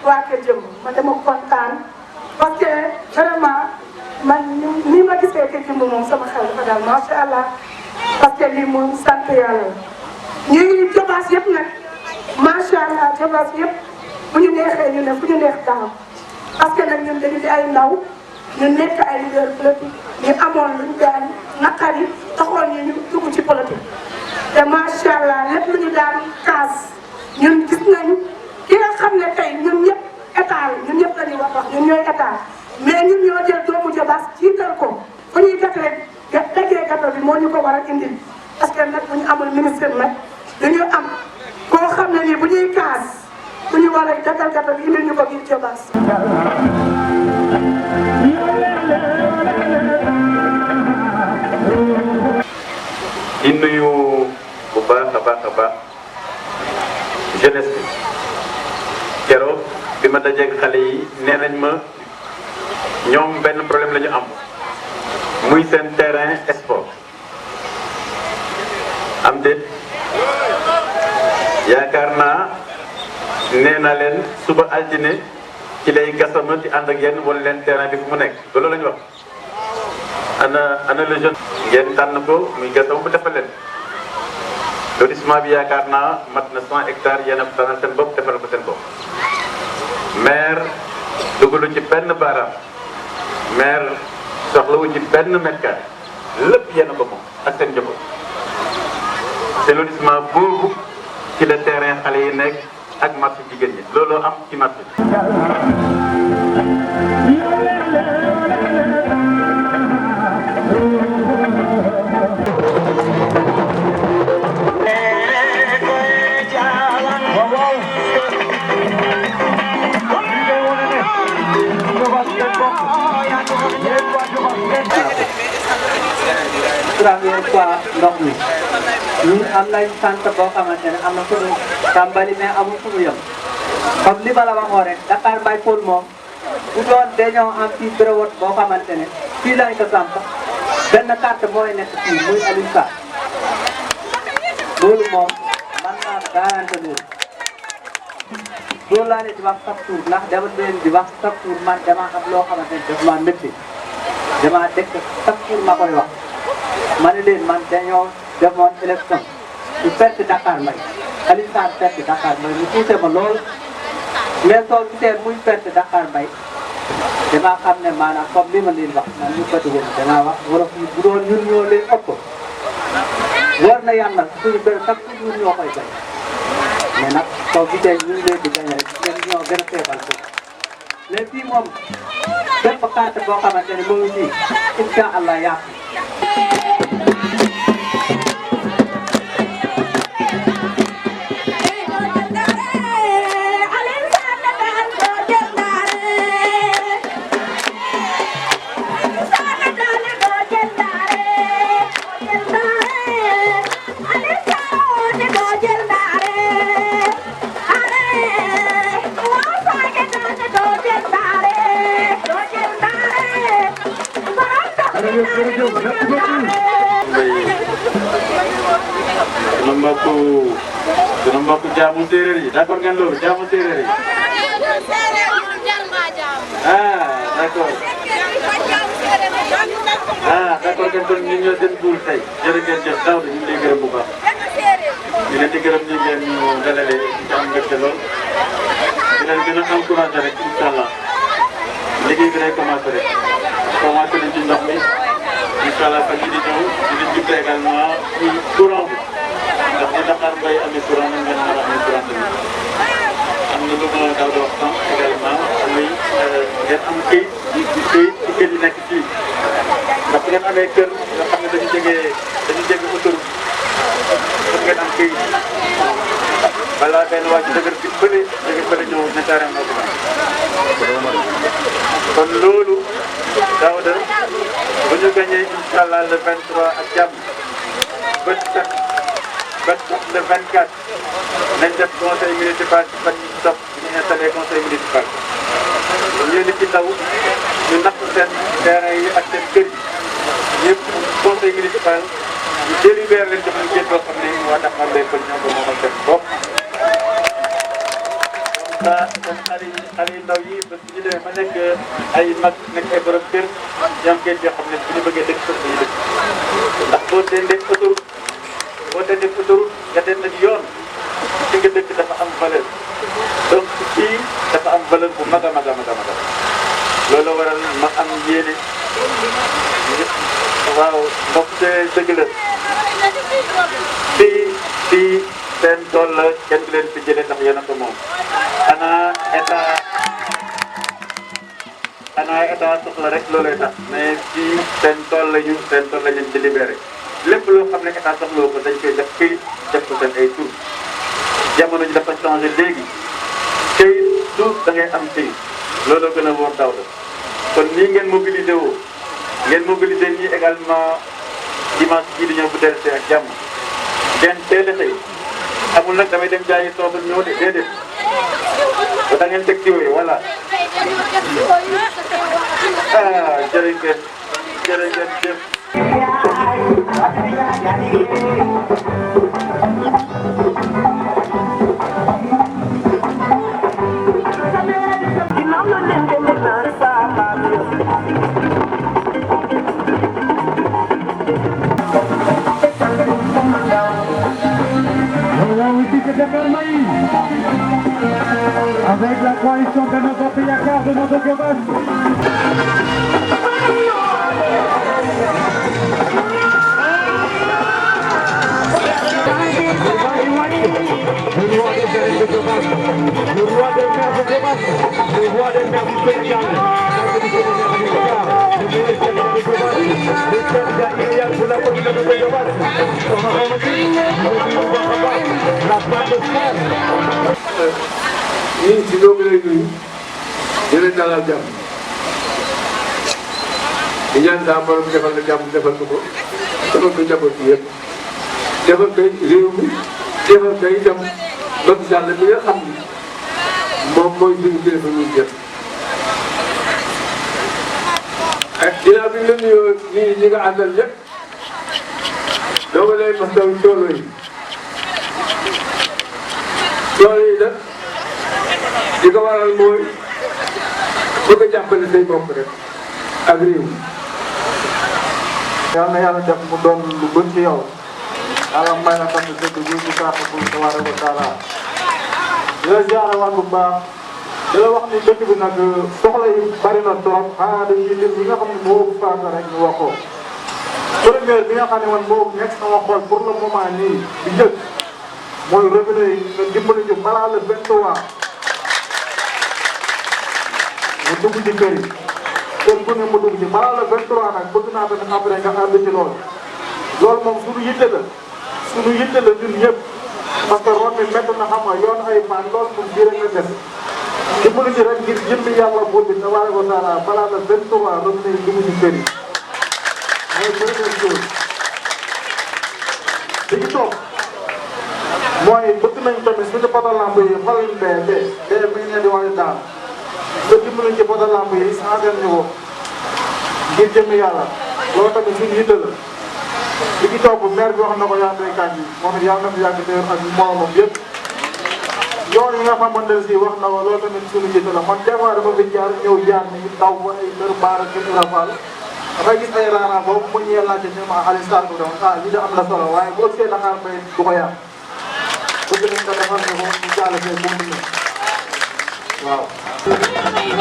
waa Kër Jëmb man dama kontaan parce que vraiment man ni ma gisee Kër Jëmb moom sama xel dafa daal macha allah parce que lii moom sant yàlla ñuy jobaas yëpp nag macha allah jobaas yëpp bu ñu neexee ñu ne fu ñu neex daaw parce que nag ñun dañu di ay ndaw ñu nekk ay leader politique ñu amoon luñu daan naqari taxoon ñu dugg ci politique te macha allah lépp lu ñu daan kaas ñun gis nañu. ki nga xam ne tey ñun ñëpp état la ñun ñëpp la ñuy wax ñun ñooy état mais ñun ñoo jël doomu Jobaas jiital ko fu ñuy daggee gâteau bi moo ñu ko war a indil parce que nag bu ñu amul ministre nag dañu am koo xam ne nii bu ñuy kaas bu ñu war a daggal gâteau bi indil ñu ko biir Jobaas. di nuyu bu baax a baax jeunesse bi. keroog bi ma dajeeg xale yi nee nañ ma ñoom benn problème la ñu am muy seen terrain sport am déet yaakaar naa nee na leen suba altine ci lay gasama di ànd ak yéen wala leen terrain bi fu mu nekk loolu la ñu wax ana le jeune ngeen tànn ko muy gasama bu defal leen lotissement bi yaakaar naa mat na 100 hectares yéen a tànnal seen bopp defal ko seen bopp maire dugalu ci benn baaraam maire soxlawu ci benn mètre carré lépp yéen a ko moom ak seen njaboot te lotissement boobu ci la terrain xale yi nekk ak marché jigéen ñi looloo am ci marché bi. première fois ndox mi ñun am nañ sant boo xamante ne am na fu mu tàmbali mais amul fu mu yem comme li ma la waxoon rek Dakar Mbaye Fall moom bu doon dañoo am fii bureau boo xamante ne fii lañ ko samp benn carte mooy nekk fii muy Aliou Sarr loolu moom man naa garanti loolu laa leen di wax chaque jour ndax dama leen di wax chaque jour man dama am loo xamante ne daf maa métti dama dëkk chaque jour ma koy wax ma ne leen man dañoo demoon élection ñu perte Dakar Mbaye Aliou Sarr perte Dakar Mbaye mu tuute ma lool mais soo gisee muy perte Dakar Mbaye damaa xam ne maanaam comme li ma leen wax man ñu ko dugal danaa wax wala bu doon ñun ñoo leen ëpp war na yàlla suñu benn chaque jour ñoo koy bay mais nag soo gisee ñu ngi leen di gañ rek ñoom ñoo gën a feebal ko mais fii moom bépp carte boo xamante ne mu ngi fii incha allah yàqu. dina mbokk jaamu séeréer yi d'accord ngeen loolu jaamu séeréer yi d'accord d'accord ngeen kon ñu ñoo seen buur tey jërë ngeen jëf daaw ñu ngi lay gërëm bu baax di leen di gërëm ñu ngeen ñu dalale ci am mbégte lool di leen gën a encouragé rek incha allah liggéey bi day commencé rek commencé nañ ci ndox mi incha allah fan yii di ñëw dinañ jublu également ci courant bi ndax ni Dakar Mbaye amee courant nañ ngeen mën a amee courant tamit am na lu ma daw di wax sànq également muy ngeen am këyit ci kër yi nekk fii ndax bu ngeen amee kër nga xam ne dañu jege autoroute pour ngeen am këyit balaa benn waa ci dëgër bi fële ñëw ne carrément moo kon loolu Daouda bu ñu gagné incha allah le 23 ak jàmm ba le 24 nañ def conseil municipal ci fan yii topp ñu installé conseil municipal. ñu leen di ci ndaw ñu natt seen terrain yi ak seen kër yi ñëpp conseil municipal ñu délibéré leen jox leen géej boo xam ne waa Dakar lay ko ñoo ko moomal seen bopp. comme xale yu ndaw yi parce que ñu demee ba nekk ay mag nekk ay borom kër ñoom géej yoo xam ne bu ñu bëggee dëkk foofu ñu dëkk ndax boo dendee autoroute nga dem nag yoon fi nga dëkk dafa am valeur donc fii dafa am valeur bu mag a mag a mag a mag loolu waral ma am yéene waaw mbokk te dëgg la fii seen tool la kenn du leen fi jëlee ndax yéen a ko moom xanaa état soxla rek loolay tax mais fii seen tool la ñu di libéré lépp loo xam ne état soxla ko dañ koy def këyit def ko seen ay tur jamono ji dafa changé léegi këyit suuf da ngay am këyit looloo gën a wóor daw la kon nii ngeen mobilisé woo ngeen mobilisé nii également dimanche bii di ñëw bu dellusee ak jàmm ngeen teel a xëy amul nag damay dem jaayi toogal ñëw de déedéet ba da ngeen teg ci wooyu voilà jërëjëf jërëjëf. Avec la coalition de nos Yakar de nos Gobas. Le roi des maires de Gobas, le roi des maires de Gobas, le roi des maires du Sénégal, le Sénégal pour la commune de Gobas, la part de frère. ñii si ñoo ngi lay nuyu di leen dalal jàmm di ñaan saa borom defal la jàmm defal ko defal ko njaboot bi yëpp defal koy réew mi defal koy itam Macky Sall mi nga xam ni moom mooy suñu kilifa ñun ñëpp. ak ginnaaw bi ñu la nuyoo ñi nga àndal ñëpp doo nga lay mastaw coono yi nag li ko waral mooy bëgg a jàppale say bopp rek ak réew mi. yal na yàlla def mu doon lu gën ci yow yàlla may na tamit dëgg bi ci kàttan bu tabaaraka wa taala di la ziare waat bu baax di la wax ni dëkk bi nag soxla yi bari na trop xanaa dañuy lim yi nga xam ne moo ëpp faata rek ñu wax ko. première bi nga xam ne man moo nekk sama xol pour le moment nii bi njëkk mooy revenu yi nga dimbali ñu balaa le 23 mu dugg ci kër yi kër bu ne mu dugg ci balaa le 23 nag bëgg naa tamit après nga ànd ci loolu. loolu moom suñu yitte la ñun ñëpp parce que roon mi métti na xam nga yoon ay maan loolu moom bii rek la def dimbali ñu rek ngir jëmmi yàlla buur bi tabaaraka wa taala balaa le 23 revenu yi dugg ci kër yi mooy première chose li ci toog mooy bëgg nañ tamit suñu poto lamp yi xoolal bee mi ngi leen di wax daal nga dimbali ci poto lamp yi changé ñu ko ngir jëmmi yàlla loolu tamit suñu yitte la li ci topp maire bi wax na ko yaa ngi kañ bi moom it yàlla na fi yàgg teew ak moromam yëpp yoon yi nga xamante ne si wax na ko loolu tamit suñu yitte la man des fois dama fi jaar ñëw jaar ni taw ba ay kër baara kër rafal dafay gis ay raana boobu mu ñëwee laajte ñu ma Aliou Sall ko doon ah lii de am na solo waaye boo see Dakar mbay du ko yàq bëgg nañ ko defal ne ko ñu jàll fee bu mu waaw.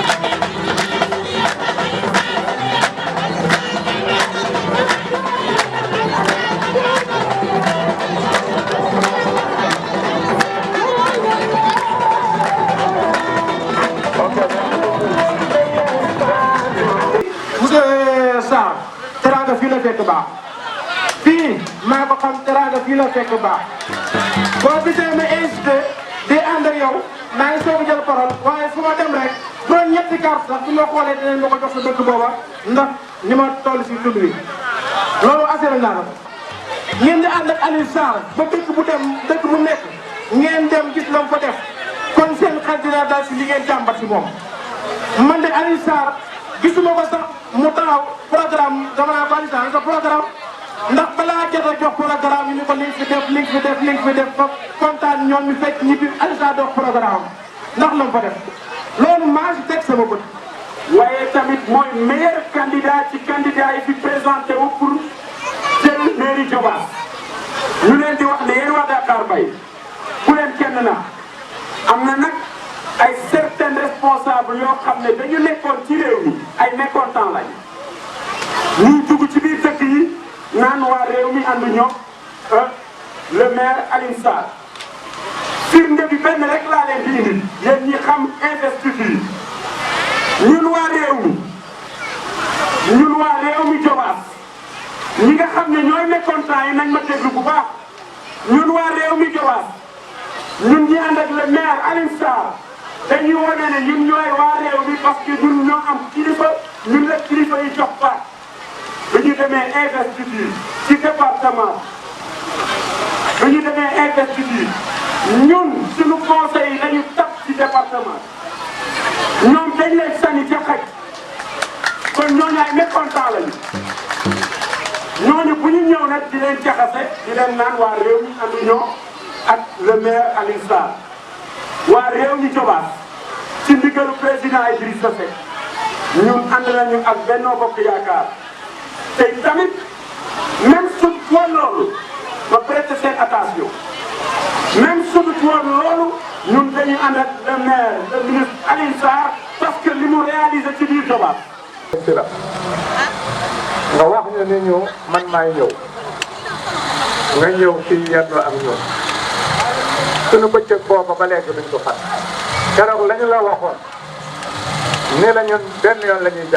monsieur Sarr teraanga fii la fekk baax fii maa ko xam teraanga fii la fekk baax boo gisee ma incité di ànd ak yow maa ngi soog a jël parole waaye fu ma dem rek doon ñetti carte sax su ma xoolee dinañ ma ko jox sa dëkk booba ndax ni ma toll si tund wi loolu assuré naa la ngeen di ànd ak Aliou Sarr ba dëkk bu dem dëkk bu nekk ngeen dem gis la mu fa def kon seen xel dina daal si li ngeen jàmbat si moom man de Aliou Sarr gisuma ko sax mu taxaw programme dama naa bari sa programme ndax balaa jot a jox programme yi ni ko li nga fi def li nga fi def ba kontaan ñoom ñu fekk ñibbi Alisa dox programme ndax la mu fa def loolu maa si teg sama bët. waaye tamit mooy meilleur candidat ci candidat yi fi présenté wu pour jël mairie Diobass ñu leen di wax ne yéen waa Dakar Mbaye bu leen kenn na am na nag ay certains responsables yoo xam ne dañu nekkoon ci réew mi ay mécontents lañ ñuy dugg ci biir dëkk yi naan waa réew mi ànd ñoom le maire Alioune Sarr firnde bi benn rek laa leen di indi yéen ñi xam investiture ñun waa réew mi Diobass ñi nga xam ne ñooy mécontents yi nañ ma déglu bu baax ñun waa réew mi Diobass ñun ñi ànd ak le maire Alioune Sarr dañuy wane ne ñun ñooy waa réew mi parce que ñun ñoo am kilifa ñun la kilifa yi jox baat bu ñu demee investiture ci département bu ñu demee investiture ñun suñu conseil yi lañu tab ci département ñoom dañ leen sànni ca xaj kon ñooñu ay mécontent lañu ñooñu bu ñu ñëw nag di leen jaxase di leen naan waa réew mi ànduñoo ak le maire Alioune Sarr waa réew mi Diobass ci ndigalu président Idrissa Seck ñun ànd nañu ak Benno Bokk Yaakaar te tamit même su woon loolu ma prêter seen attention même su woon loolu ñun dañuy ànd ak le maire le ministre Alioune Sarr parce que li mu réalisé ci biir Diobass. nga wax ñu ni ñu man maay ñëw nga ñëw fii yenn ak ñoom suñu bëccëg booba ba léegi duñ ko fat keroog lañu la waxoon ni la ñun benn yoon la ñuy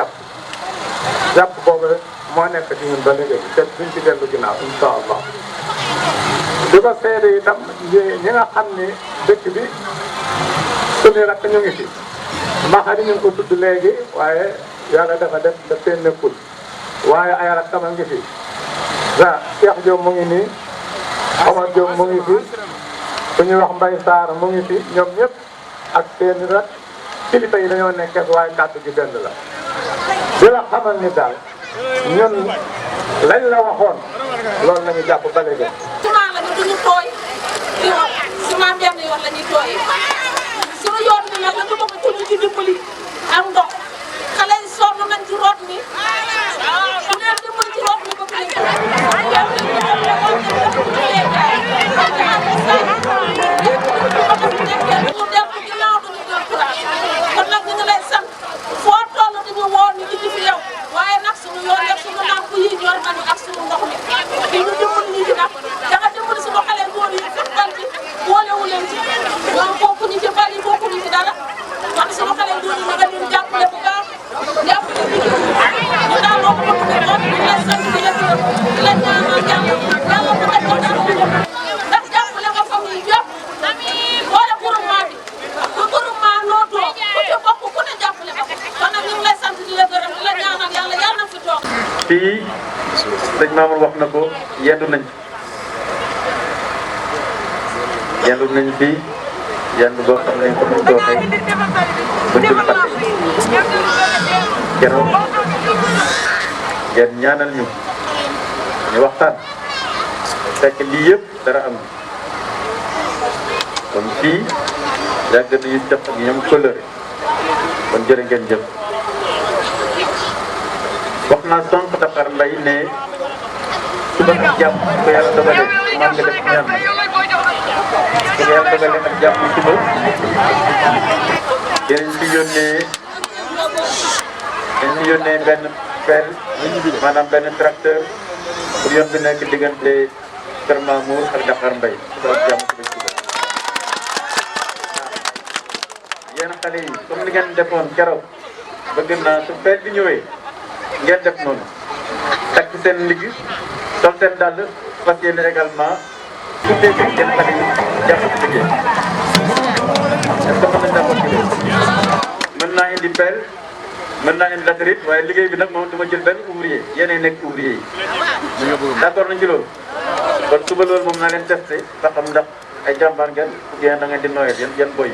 jàpp boobu moo nekk ci ñun ba léegi te duñ ci dellu ginnaaw insha allah di ko seede itam ñi nga xam ni dëkk bi suñu rakk ñu ngi fi Maxari ñu ngi ko tudd léegi waaye yàlla dafa def da fee nekkul waaye ay rakkam a ngi fi ah Cheikh Diop mu ngi nii Omar Diop mu ngi fi ku ñuy wax Mbaye Sarr mu ngi fi ñoom ñëpp ak seen rak kilifa yi dañoo nekkee waaye kàddu gi benn la di la xamal ni daal ñun lañ la waxoon loolu la ñu jàpp ba léegi. ciment la ñu duñu tooy di wax ciment benn yoon la ñuy tooyee suñu yoon bi nag la ñu bëgg ku ñu ci dimbali ak ndox xale yi sonn nañ ci root mi bu leen dimbali ci root mi bëgg nañ ko. ñu def ci ginnaaw duñu jël courage kon nag ñu ngi lay sant foo toll di ñu woo ñu indi fi yow waaye nag suñu yoon yëpp suñu lamp yi ñor nañu ak suñu ndox mi di ñu dimbali ñu ci nag da nga dimbali suñu xale góor yi fekkan bi boolewu leen ci ñoom bokkuñu ci bari bokkuñu ci dara wax suñu xale góor yi nga leen jàppale bu baax jàppale ñu daal loo ko bëgg a di la sant di la gërëm di la ñaanal yàlla bu nekk ko dara ndax jàppale nga famille yëpp boole groupement bi bu groupement nootoo ku ci bokk ku ne jàppale ko kon nag ñu ngi lay sant di la gërëm di la ñaanal yàlla na fi toog. fii sëñ Mamour wax na ko yendu nañ fii yendu boo xam ne comme ni ko waxee buñ dul fàtte keroog ngeen ñaanal ñu waxtaan fekk lii yëpp dara am kon fii yàgg nañu def ak ñoom coloré kon jërë ngeen jëf wax naa sànq Dakar Mbaye ne suba ak jàmm ko yàlla dogalee maa ngi def ñaan ko yàlla dogalee ak jàmm suba dinañ fi yónnee benn pelle maanaam benn tracteur pour yoon bi nekk diggante Kër Mamour ak Dakar Mbaye suba ak jàmm suba yéen xale yi comme ni ngeen defoon keroog bëgg naa su feet bi ñëwee ngeen def noonu takk seen ligg sol seen dàll fas yéene également su fekkee ngeen xale yi jàpp ci liggéey est-ce que mën nañ mën naa indi pelle mën naa indi latérite waaye liggéey bi nag moom dama jël benn ouvrier yéenay nekk ouvrier yi d'accord nañ ci loolu kon suba loolu moom naa leen testé ba xam ndax ay jàmbaar ngeen ou bien da ngeen di noyyi yéen boy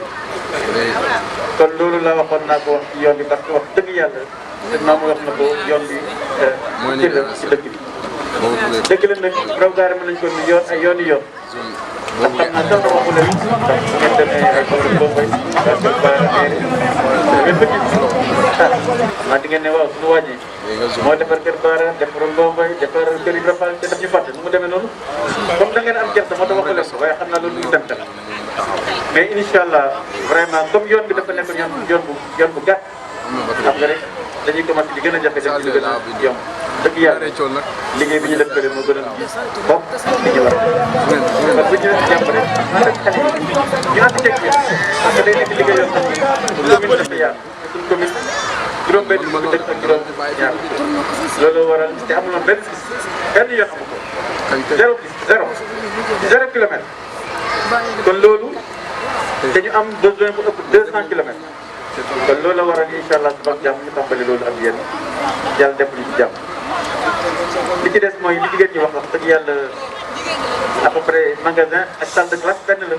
kon loolu la waxoon naa ko wax ci yoon bi parce que wax dëgg yàlla sëñ Mamadou wax na ko yoon bi ci la ci dëkk bi dëgg la nag programme mën nañu ko ni yoon ay yooni yoon ndax xam naa sax waxu leen ndax bu ngeen demee ay borom Bombay di ngeen ne waaw suñu wàññi moo defar kër Baara defaroon Bombay defar kër Ibra Fall te daf ñu fàtte nu mu demee noonu comme da ngeen am gerte moo tax waxu leen ko waaye xam naa loolu ñu dem tamit mais incha allah vraiment comme yoon bi dafa nekk yoon bu gàtt xam nga rek dañuy commencé di gën a jafe dem ci lu gën a yomb dëgg yàlla liggéey bi ñu def kële moo gën a bopp li ñu war a parce que bu ñu jàpp rek rek xale yi ñu ànd ceeg parce que day nekk liggéey yoo xam ne commune dafa yaatu suñ commune juróom-benn fukki dëkk ak juróom-ñaar loolu waral te amuloon benn yoon amu ko zéro kilomètre kon loolu dañu am besoin bu ëpp 200 kilomètres kon loolu la waral incha allah suba ak jàmm ñu tàmbali loolu ak yéen yàlla def lu ci jàmm li ci des mooy li jigéen ñi wax dëgg yàlla à peu près magasin ak salle de classe benn la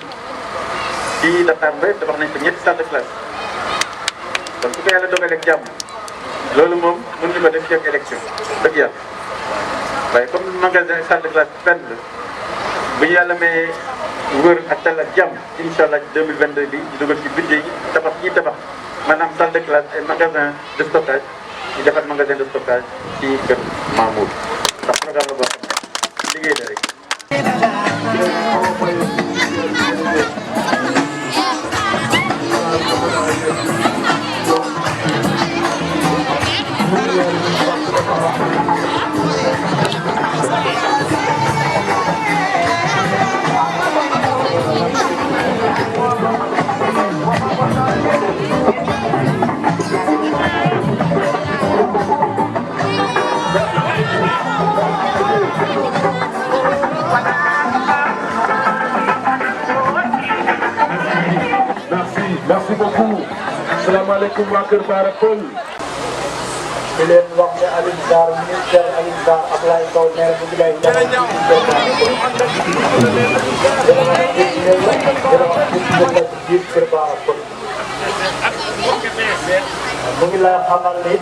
ci Dakar Mbaye tabax nañ ko ñetti salle de classe kon su ko yàlla dogalee ak jàmm loolu moom mën ñu ko def ci ak élection dëgg yàlla waaye comme magasin ak salle de classe benn la bu ñu yàlla may wër ak tal ak jàmm incha allah 2022 bi ñu dugal ci budget yi tabax ñi tabax maanaam salle de classe ay magasin de stockage ñu defar magasin de stockage ci kër Mamour ndax programme la boo xam ne liggéey la rek. Merci beaucoup. Salaamaaleykum waa Kër Baara Pël. di leen wax ne Alioune Sarr ministère Alioune Sarr Ablaye Sow nee na mu ngi lay ñaanal biir Kër Baara Pël. mu ngi lay xamal ni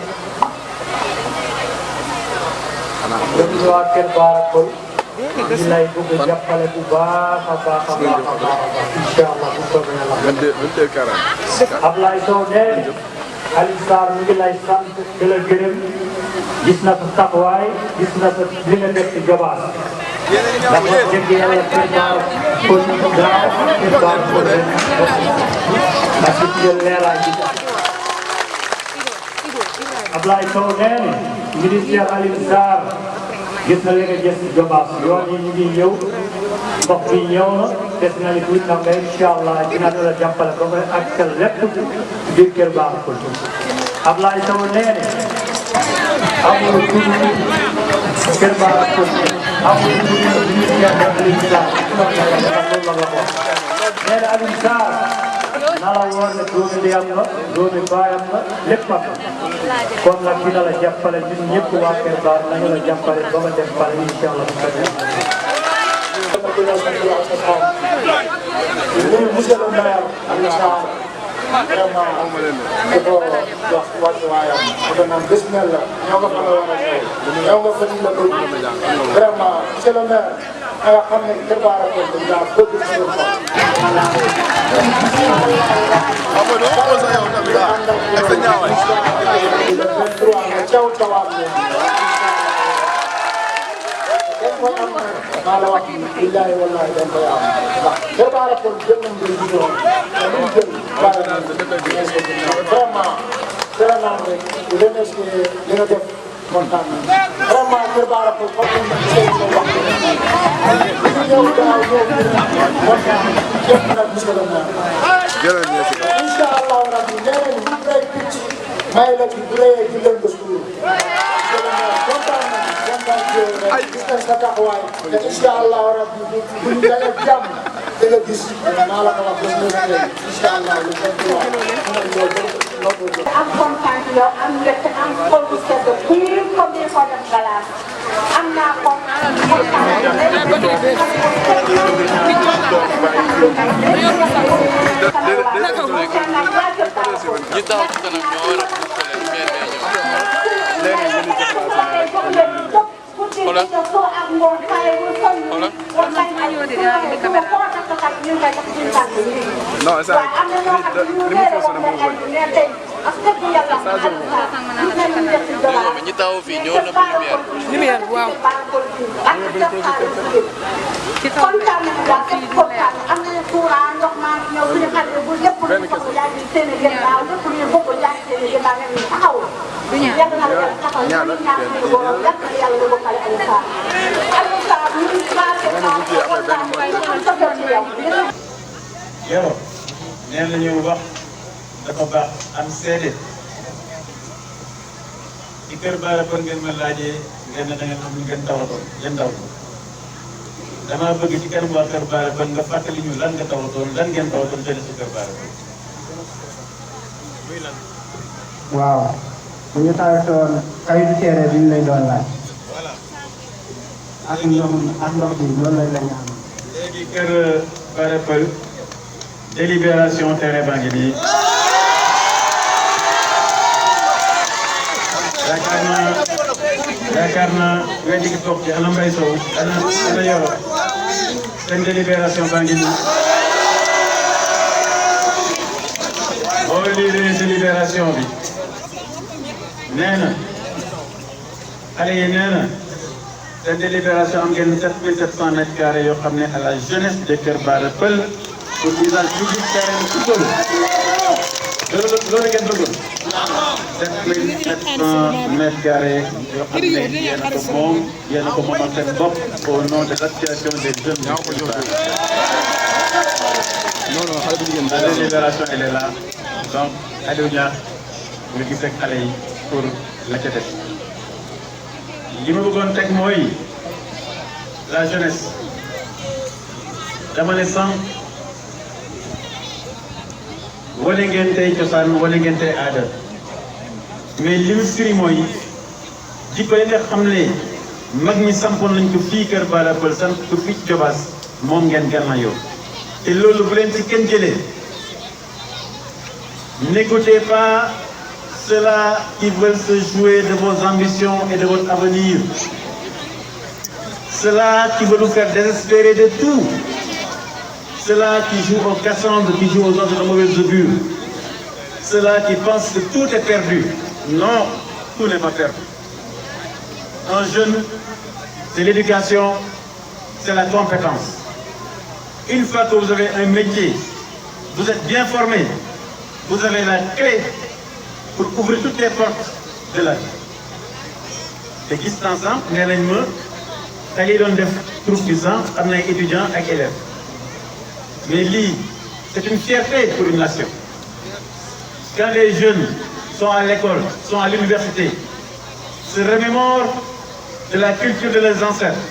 ñun waa Kër Baara Pël ñu ngi lay bëgg a jàppale bu baax a baax a baax a baax incha allah bu soobee yàlla. Ablaye Sow nee Alioune Sarr mu ngi lay sant di la gërëm gis na sa taxawaay gis na sa li nga def ci Jobaas ndax wax dëgg yàlla Kër Baara Pël gaaw Kër Baara Pël ren ndax gis nga leeraay bi. Ablaye Sow nee ministère Alioune Sarr gis na li nga gis ci Jobaas yoon yi ñu ngi ñëw ndox bi ñëw na des na ni tuuti nag incha allah dina la jàppale ba nga ak sa lépp biir Kër Baara Pël. Ablaye Sow nee na amul tuuti Kër Baara Pël amul tuuti ministère de Alioune Sarr loolu la wax nee na Alioune Sarr na la woon ne doomi ndeyam la doomi baayam la lépp am kon nag dina la jàppale ñun ñëpp waa Kër Baara nañu la jàppale ba nga def pare incha allah bu fekkee. monsieur le maire Alioune Sarr vraiment di ko jox wàccuwaayam di ko naan bismillah ñoo nga fa la war a ñëw ñoo nga fa ñu la bëgg vraiment monsieur le maire nga xam ne Kër Baara Pël dañ laa bëgg ci suñu xol. Amadou ko sa yow tamit ak sa ñaawaay. Le 23 nga caw cawaat leen. dañ koy am maa la wax billahi wallahi dañ koy am ndax Kër Baara Pël jël nañ leen di doon te luñ jël bàyyi nañ vraiment vraiment rek di remercier li nga def kontaan nañ vraiment Kër Baara Pël foog ñu wax li ñu ñëw daaw ñëw kontaan jëf nag monsieur le maire incha allahu rabbi nee nañ bu lay picc may la ci bu rëyee ci lëng suur monsieur le maire kontaan nañ kontaan gis nañ sa taxawaay te incha allahu rabbi bu ñu dalee jàmm di nga gis maa la ko wax bés nga tey incha allah lu gën di wax am kontaan ci yow am mbégte am xol bu sedd biir comme ni ko def galaas am naa ko ñi taxaw ci kanam ñoo war a xoolal non ça li mu fonctionné moo bëri. ñi taw fii ñoo nëbb lumière. waaw. kontaan nañu daal képp kontaan am nañu courant ndox maa ngi ñëw suñu xale bu lépp lu bokk yaa ngi seen i gannaaw lépp lu bokk yaa ngi seen i gannaaw nga ñu taxaw. yàlla na yàlla taxaw ñu ngi ñaan suñu borom yàlla na yàlla bokkale Aliou Sarr. Aliou Sarr ñu ngi passé kontaan ci yow. yow nee nañu wax dafa baax am seede ci kër Bara Peul ngeen ma laajee ngeen ne da ngeen am lu ngeen tawatoon ngeen taw ko damaa bëgg ci kanam waa kër Bara Peul nga fàttali ñu lan nga tawatoon lan ngeen tawatoon jëlee ci kër Bara Peul. waaw bu ñu tawatoon kayitu seere bi ñu lay doon laaj ak ndox bi loolu lañ la ñaan. léegi kër Bara Peul délibération terrain baa ngi nii yaakaar naa weddi gi toog ci ana Mbaye Sow ana Yoro seen délibération baa ngi nii boo liiree délibération bi nee na xale yi nee na seen délibération am ngeen 7700 mètres carrés yoo xam ne à la jeunesse de Kër Bara Peul pour usage public terrain football loolu ngeen bëggoon 7700 mètres carrés yoo xam ne yéen a ko moomal seen bopp au nom de l'association des jeunes de Kër Bara. La délibération elle est là donc Aliou Niakh nga gis rek xale yi pour la ca des li ma bëggoon teg mooy la jeunesse dama ne sànq wane ngeen tey cosaan wane ngeen tey aada mais li mu firi mooy jikko yi nga xam ne mag ñi sampoon nañ ko fii Kër Bara Peul sant ko fii Jobaas moom ngeen gànnaayoo te loolu bu leen ci kenn jëlee n'écoutez pas ceux-là qui veulent se jouer de vos ambitions et de votre avenir, ceux-là qui veulent vous faire désespérer de tout, ceux-là qui jouent aux Cassandres, qui jouent aux autres de mauvais augure, ceux-là qui pensent que tout est perdu. Non, tout n'est pas perdu. Un jeune, c'est l'éducation, c'est la compétence. Une fois que vous avez un métier, vous êtes bien formé, vous avez la clé pour ouvrir toutes les portes de la vie. te gis naa sànq nee nañ ma da ngay doon def troupe bi sànq am na ay étudiants ak élèves mais lii c'est une fierté pour une nation. Quand les jeunes sont à l'école, sont à l'université, se remémorent de la culture de leurs ancêtres,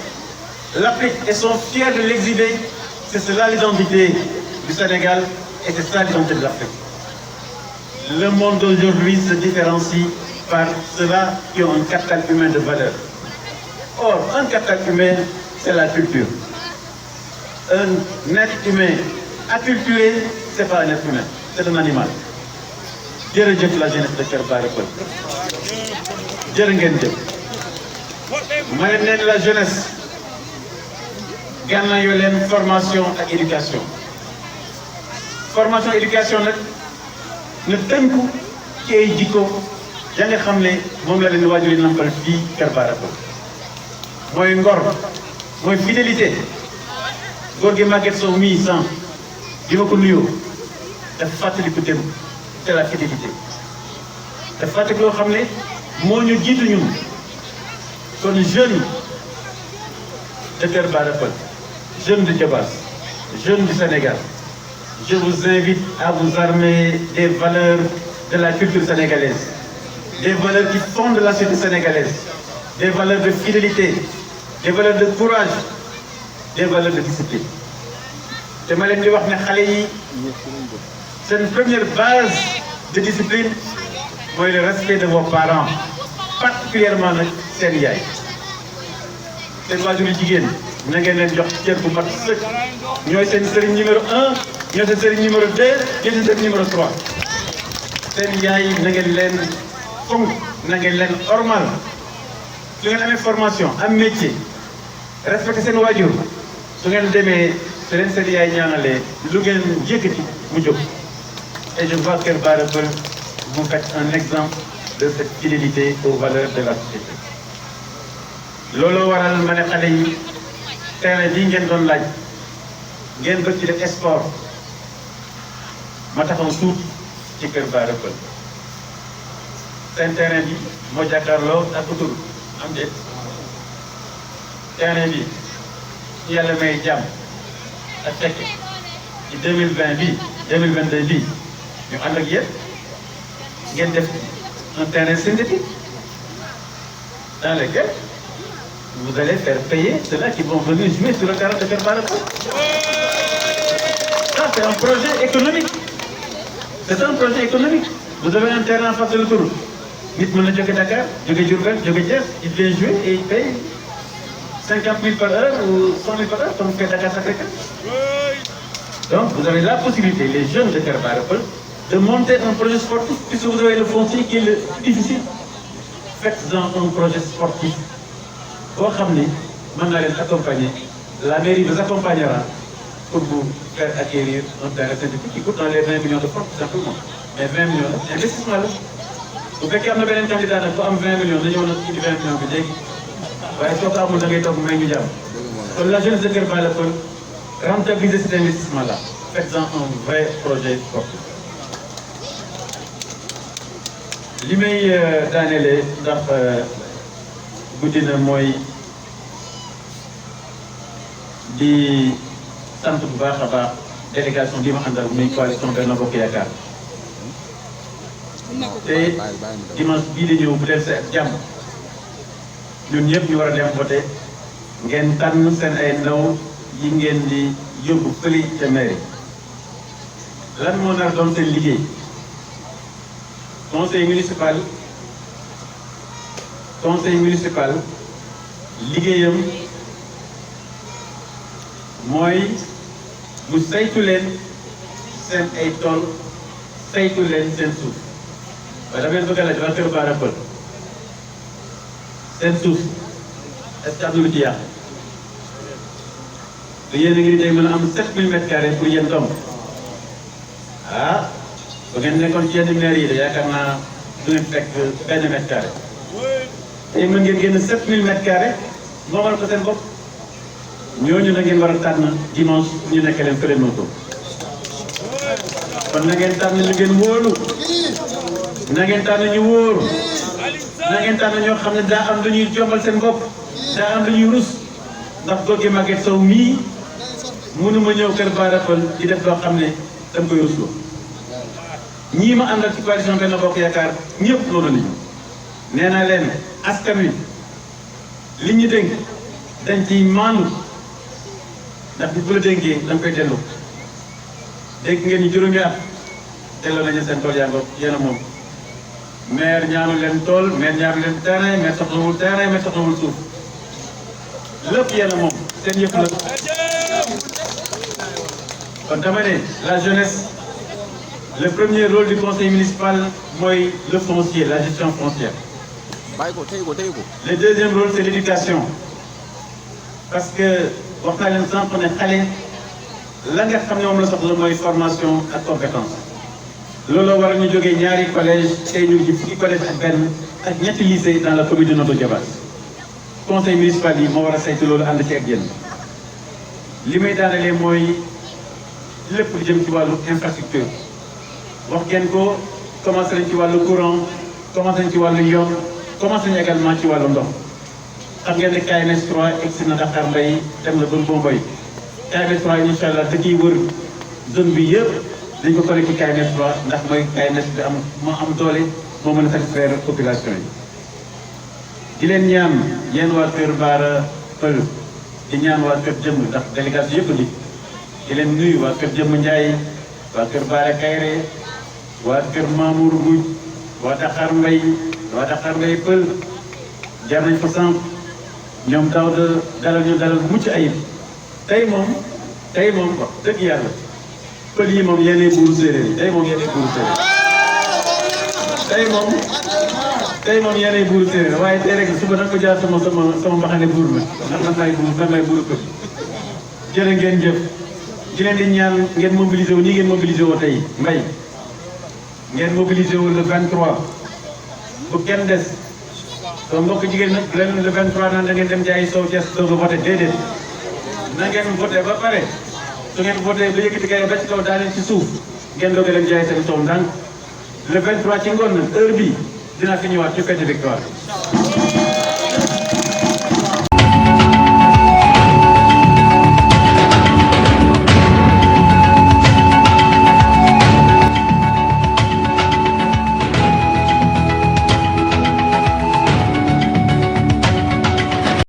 l'appliquent et sont fiers de l'exhiber, c'est cela l'identité du Sénégal et c'est ça l'identité de l'Afrique. Le monde d'aujourd'hui se différencie par ceux-là qui ont un capital humain de valeur. Or, un capital humain, c'est la culture. Un être humain acculturé, c'est pas un être humain, c'est un animal. Jërëjëf la jeunesse de Kër Bara Peul. Jërë ngeen jëf. Ma ne la jeunesse gànnaayu leen formation ak éducation. Formation éducation nag na tënku ci ay jikko ya nga xam ne moom la leen waajur yi nampal fii Kër Bara Peul. mooy ngor mooy fidélité góor gi Maguette Sow mii sànq di ma ko nuyoo dafa fàttaliku démb c'est la fidélité dafa fàttaliku loo xam ne moo ñu jiitu ñun kon jeune de Kër Bara Peul jeune de Diobass jeune du Sénégal je vous invite à vous armer des valeurs de la culture sénégalaise, des valeurs qui fondent la société sénégalaise, des valeurs de fidélité, des valeurs de courage, des valeurs de discipline. te ma leen di wax ne xale yi seen première base de discipline mooy le respect de vos parents, particulièrement nag seen yaay. seen waajur yu jigéen na ngeen leen jox cër bu mat sëkk ñooy seen sëriñ numéro 1 ñooy seen sëriñ numéro 2 ñooy seen sëriñ numéro 3. seen yaay na ngeen leen fonk na ngeen leen ormal su ngeen amee formation am métier respecté seen waajur su ngeen demee su leen seen yaay ñaanalee lu ngeen yëkkati mu jóg. Et je vois que Bara Peul vous faites un exemple de cette fidélité aux valeurs de la société. looloo waral ma ne xale yi terrain bii ngeen doon laaj ngeen bëgg ci def sport ma taxaw tuut ci kër Bara Peul seen terrain bi moo jàkkaarloo ak autoroute am déet terrain bi su yàlla may jàmm ak fekke ci 2020 bii 2022 bii ñu ànd ak yéen ngeen def un terrain synthétique dans lequel vous allez faire payer ceux-là qui vont venir jouer sur le terrain de Kër Bara Peul. Ça, c'est un projet économique. C'est un projet économique. Vous avez un terrain en face de l'autoroute. Nit mën na jóge Dakar, jóge Diourbel, jóge Thiès, il vient jouer et il paye 50 000 par heure ou 100 000 par heure, comme fait Dakar Sacré-Cœur. Donc, vous avez la possibilité, les jeunes de Kër Bara Peul, de monter un projet sportif, puisque vous avez le foncier qui est le difficile. Faites-en un projet sportif. Boo xam ni mën naa leen accompagner, la mairie vous accompagnera pour vous faire acquérir un terrain synthétique qui coûte dans les 20 millions de francs tout simplement. Mais 20 millions la investissement la. Bu fekkee am na beneen candidat nag ku am 20 millions dañoo nag indi 20 millions bi léegi waaye soo ko amul da ngay toog may ñu jàmm. Kon la jeunesse de Kër Bara Peul rentabiliser cet investissement là. Faites-en un vrai projet sportif. Li may daanelee ndax guddi na mooy di sant bu baax a baax délégation bi ma àndal muy coalition Benno Bokk Yaakaar te dimanche bii di ñëw bu leen sa jàmm ñun ñëpp ñu war a dem voté ngeen tànn seen ay ndaw yi ngeen di yóbbu fële ca mairie lan moo nar doon seen liggéey conseil municipal liggéeyam mooy mu saytu leen seen ay tool saytu leen seen suuf waaye dama leen bëgg a laaj waa Kër Bara Peul seen suuf est-ce que am na lu ci yàq te yéen a ngi tey mën a am 7000 mètres carrés pour yéen dong ah ba ngeen nekkoon ci yenn maire yi de yaakaar naa du ngeen fekk benn mètre carré tey mën ngeen génn 7000 mètres carrés moomal ko seen bopp ñooñu na ngeen war a tànn dimanche ñu nekk leen fële noonu kon na ngeen tànn ñu ngeen wóolu na ngeen tànn ñu wóoru na ngeen tànn ñoo xam ne daa am lu ñuy jombal seen bopp daa am lu ñuy rus ndax góor gi Maguette Sow mii mënuma ñëw Kër Bara Peul di def loo xam ne dama koy rusloo ñii ma àndal ci coalition Benno Bokk Yaakaar ñëpp loolu lañu nee naa leen askan wi li ñu dénk dañ ciy maandu ndax bi bu la dénkee da nga koy delloo dégg ngeen ñu juróomi at delloo nañu seen tool yaa ngoog yéen a moom maire ñaanu leen tool maire ñaanu leen terrain maire soxlawul terrain maire soxlawul suuf lépp yéen a moom seen yëpp la kon dama ne la jeunesse le premier rôle du conseil municipal mooy le foncier la gestion foncière. Le deuxième rôle c'est l'éducation parce que wax naa leen sànq ne xale la nga xam ne moom la soxla mooy formation ak compétence looloo war a ñu jógee ñaari collège tey ñu ngi fukki collège ak benn ak ñetti lycée dans la commune de Notto Diobass conseil municipal yi moo war a saytu loolu ànd ci ak yéen li may daanalee mooy lépp lu jëm ci wàllu infrastructure wax ngeen ko commencé nañ ci wàllu courant commencé nañ ci wàllu yoon commencé nañ également ci wàllu ndox xam ngeen ne KMS 3 egsi na Dakar Mbaye dem na ba Mbomboy KMS 3 incha allah dëkk yi wër zone bi yëpp dañ ko connecté KMS 3 ndax mooy KMS bi moo am doole moo mën a satisfaire population yi. di leen ñaan yéen waa Kër Bara Peul di ñaan waa Kër Jëmm ndax délégation yëpp di leen nuyu waa Kër Jëmm Ndiaye waa Kër Bara Kayre waa Kër Mamour Mbouj waa Dakar Mbaye Peul jaar nañ fa sànq ñoom daaw de dalal ñu dalal mucc ayib tey moom wax dëgg yàlla pël yi moom yéenay buuru séeréer yi tey moom yéenay buuru séeréer tey moom tey moom yéenay buuru séeréer waaye tey rek suba nag ko jaar sama mbaxane buur ma ndax man maay buuru ko jërë ngeen jëf di leen di ñaan ngeen mobilisé wu nii ngeen mobilisé woo tey mbay ngeen mobilisé wu le 23 bu kenn des soo mbokk jigéen nag leen le 23 naan da ngeen dem jaayi sow Thiès doog a voté déedéet na ngeen voté ba pare su ngeen voté ba yëkkati kay ba ci kaw daa leen ci suuf ngeen doog a leen jaay seen sow ndànk le 23 ci ngoon nag heure bii dinaa fi ñëwaat ci fête victoire